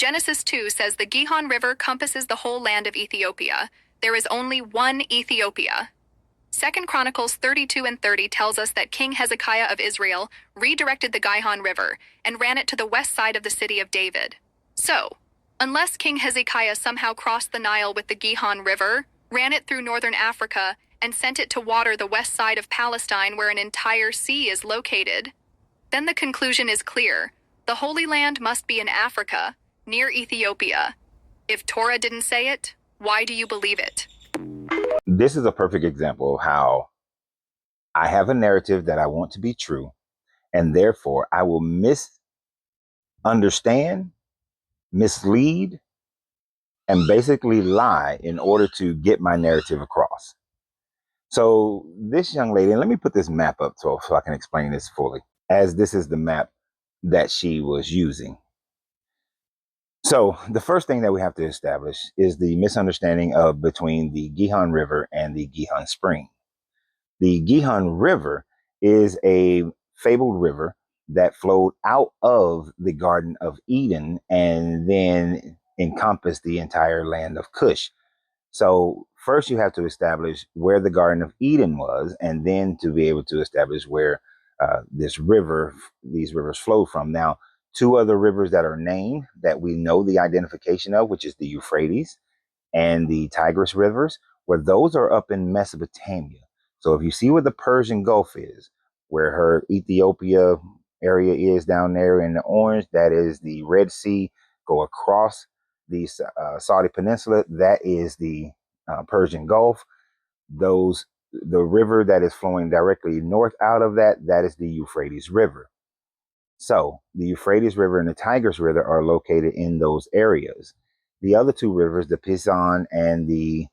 Genesis 2 says the Gihon River compasses the whole land of Ethiopia. There is only one Ethiopia. 2 Chronicles 32 and 30 tells us that King Hezekiah of Israel redirected the Gihon River and ran it to the west side of the city of David. So, unless King Hezekiah somehow crossed the Nile with the Gihon River, ran it through northern Africa, and sent it to water the west side of Palestine where an entire sea is located, then the conclusion is clear. The Holy Land must be in Africa, near Ethiopia. If Torah didn't say it, why do you believe it? This is a perfect example of how I have a narrative that I want to be true, and therefore I will misunderstand, mislead, and basically lie in order to get my narrative across. So this young lady, and let me put this map up so I can explain this fully, as this is the map that she was using. So the first thing that we have to establish is the misunderstanding of between the Gihon River and the Gihon Spring. The Gihon River is a fabled river that flowed out of the Garden of Eden and then encompassed the entire land of Cush. So first you have to establish where the Garden of Eden was, and then to be able to establish where these rivers flow from. Now, two other rivers that are named that we know the identification of, which is the Euphrates and the Tigris rivers, where those are up in Mesopotamia. So if you see where the Persian Gulf is, where her Ethiopia area is down there in the orange, that is the Red Sea. Go across the Saudi Peninsula, that is the Persian Gulf. The river that is flowing directly north out of that, that is the Euphrates River. So the Euphrates River and the Tigris River are located in those areas. The other two rivers, the Pison and the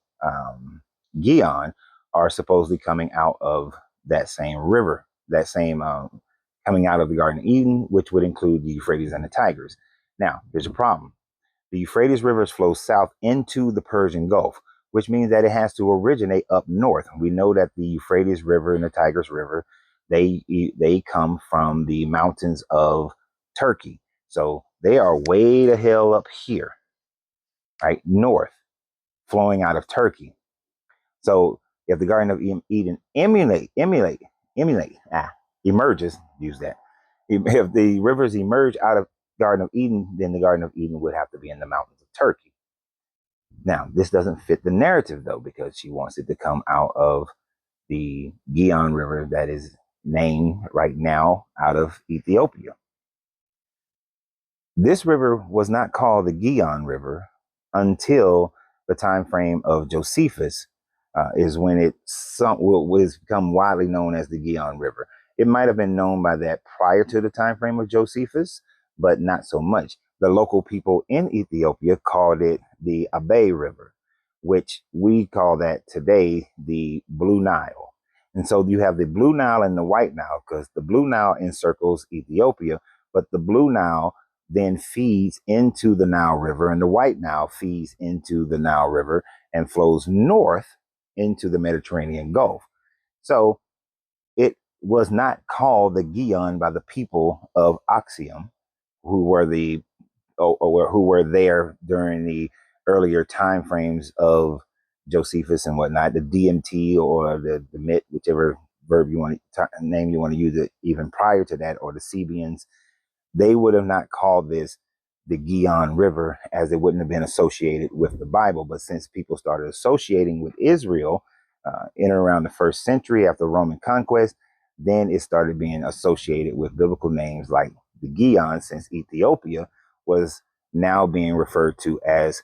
Gihon, are supposedly coming out of that same river, coming out of the Garden of Eden, which would include the Euphrates and the Tigris. Now, there's a problem. The Euphrates rivers flow south into the Persian Gulf, which means that it has to originate up north. We know that the Euphrates River and the Tigris River, they come from the mountains of Turkey. So they are way the hell up here, right? North, flowing out of Turkey. So if the Garden of Eden emerges, use that. If the rivers emerge out of Garden of Eden, then the Garden of Eden would have to be in the mountains of Turkey. Now, this doesn't fit the narrative, though, because she wants it to come out of the Gihon River that is named right now out of Ethiopia. This river was not called the Gihon River until the time frame of Josephus, is when it was become widely known as the Gihon River. It might have been known by that prior to the time frame of Josephus, but not so much. The local people in Ethiopia called it the Abe River, which we call that today the Blue Nile. And so you have the Blue Nile and the White Nile, because the Blue Nile encircles Ethiopia, but the Blue Nile then feeds into the Nile River, and the White Nile feeds into the Nile River and flows north into the Mediterranean Gulf. So it was not called the Gihon by the people of Axiom, who were who were there during the earlier time frames of Josephus and whatnot, the DMT or the Mit, whichever name you want to use it, even prior to that, or the Sebians. They would have not called this the Gihon River, as it wouldn't have been associated with the Bible. But since people started associating with Israel in and around the 1st century after Roman conquest, then it started being associated with biblical names like the Gihon, since Ethiopia was now being referred to as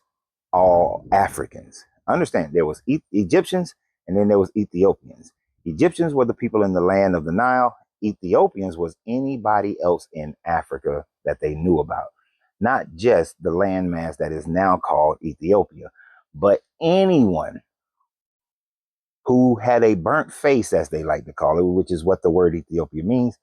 all Africans. Understand, there was Egyptians and then there was Ethiopians. Egyptians were the people in the land of the Nile. Ethiopians was anybody else in Africa that they knew about. Not just the landmass that is now called Ethiopia, but anyone who had a burnt face, as they like to call it, which is what the word Ethiopia means.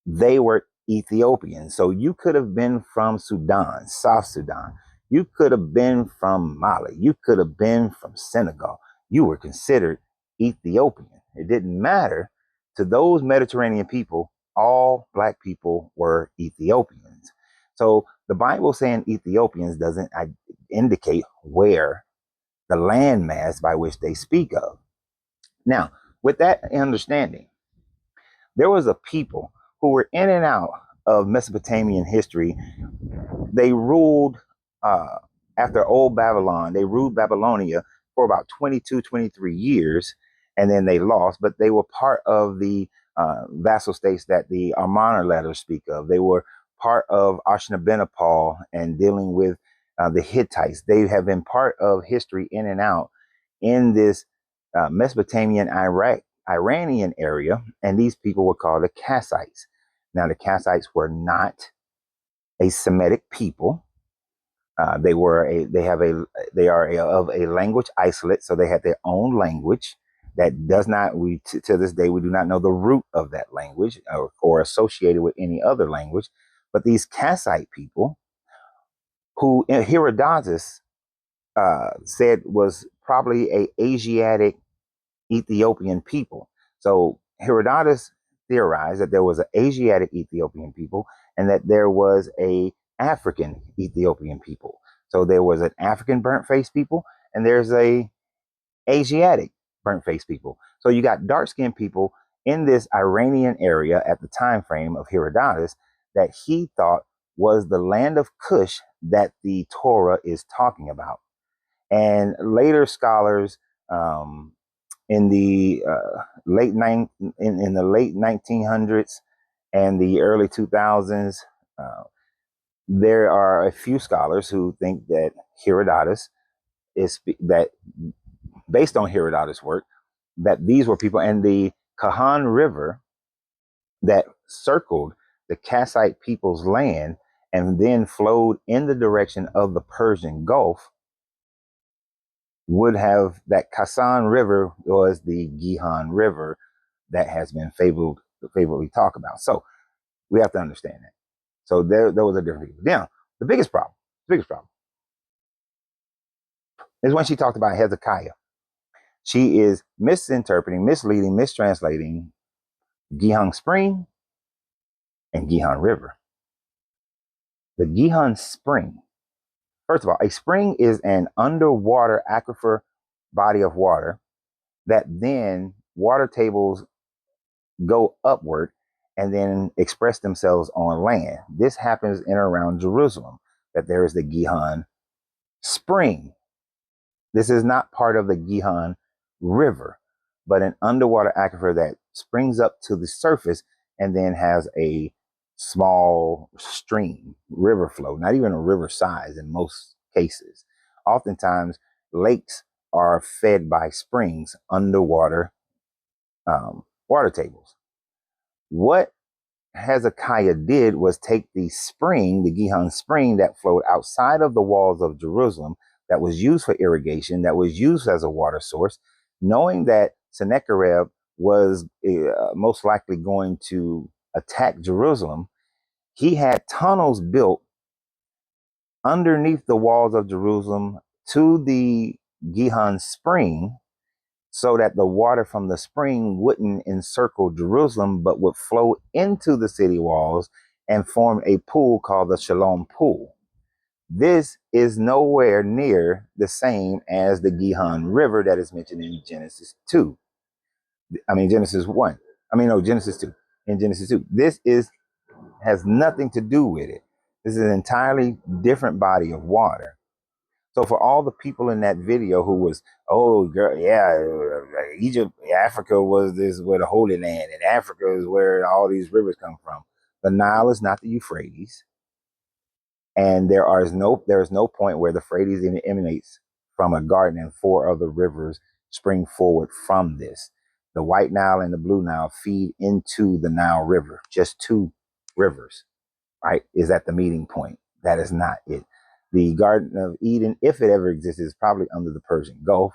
They were Ethiopians. So you could have been from Sudan, South Sudan. You could have been from Mali. You could have been from Senegal. You were considered Ethiopian. It didn't matter. To those Mediterranean people, all Black people were Ethiopians. So the Bible saying Ethiopians doesn't indicate where the landmass by which they speak of. Now, with that understanding, there was a people who were in and out of Mesopotamian history. They ruled uh, after Old Babylon. They ruled Babylonia for about 22, 23 years, and then they lost. But they were part of the vassal states that the Amarna letters speak of. They were part of Ashurbanipal and dealing with the Hittites. They have been part of history in and out in this Mesopotamian Iranian area, and these people were called the Kassites. Now, the Kassites were not a Semitic people. They are of a language isolate, so they had their own language that does not, to this day, we do not know the root of that language or associated with any other language. But these Kassite people, who Herodotus said was probably a Asiatic Ethiopian people. So Herodotus theorized that there was an Asiatic Ethiopian people and that there was a African Ethiopian people. So there was an African burnt face people and there's a Asiatic burnt face people. So you got dark skinned people in this Iranian area at the time frame of Herodotus that he thought was the land of Cush that the Torah is talking about. And later scholars in the in the late 1900s and the early 2000s, there are a few scholars who think that Herodotus is that based on Herodotus' work, that these were people, and the Gihon River that circled the Kassite people's land and then flowed in the direction of the Persian Gulf would have, that Kassan River was the Gihon River that has been favorably talked about. So we have to understand that. So there was a different people. Now, the biggest problem is when she talked about Hezekiah. She is misinterpreting, misleading, mistranslating Gihon Spring and Gihon River. The Gihon Spring, first of all, a spring is an underwater aquifer body of water that then water tables go upward and then express themselves on land. This happens in and around Jerusalem, that there is the Gihon Spring. This is not part of the Gihon River, but an underwater aquifer that springs up to the surface and then has a small stream, river flow, not even a river size in most cases. Oftentimes, lakes are fed by springs underwater water tables. What Hezekiah did was take the spring, the Gihon Spring that flowed outside of the walls of Jerusalem, that was used for irrigation, that was used as a water source, knowing that Sennacherib was most likely going to attack Jerusalem. He had tunnels built underneath the walls of Jerusalem to the Gihon Spring, so that the water from the spring wouldn't encircle Jerusalem, but would flow into the city walls and form a pool called the Shalom Pool. This is nowhere near the same as the Gihon River that is mentioned in Genesis 2. Genesis 1. Genesis 2. In Genesis 2. Has nothing to do with it. This is an entirely different body of water. So for all the people in that video who was, oh girl, yeah, Egypt, Africa was where the Holy Land, and Africa is where all these rivers come from. The Nile is not the Euphrates, and there is no point where the Euphrates even emanates from a garden, and four other rivers spring forward from this. The White Nile and the Blue Nile feed into the Nile River. Just two rivers, right, is at the meeting point. That is not it. The Garden of Eden, if it ever existed, is probably under the Persian Gulf.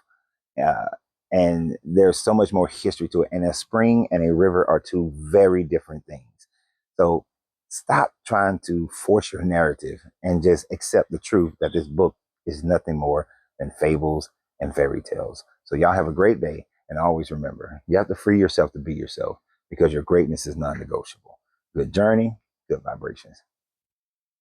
And there's so much more history to it. And a spring and a river are two very different things. So stop trying to force your narrative and just accept the truth that this book is nothing more than fables and fairy tales. So y'all have a great day. And always remember, you have to free yourself to be yourself, because your greatness is non-negotiable. Good journey, good vibrations.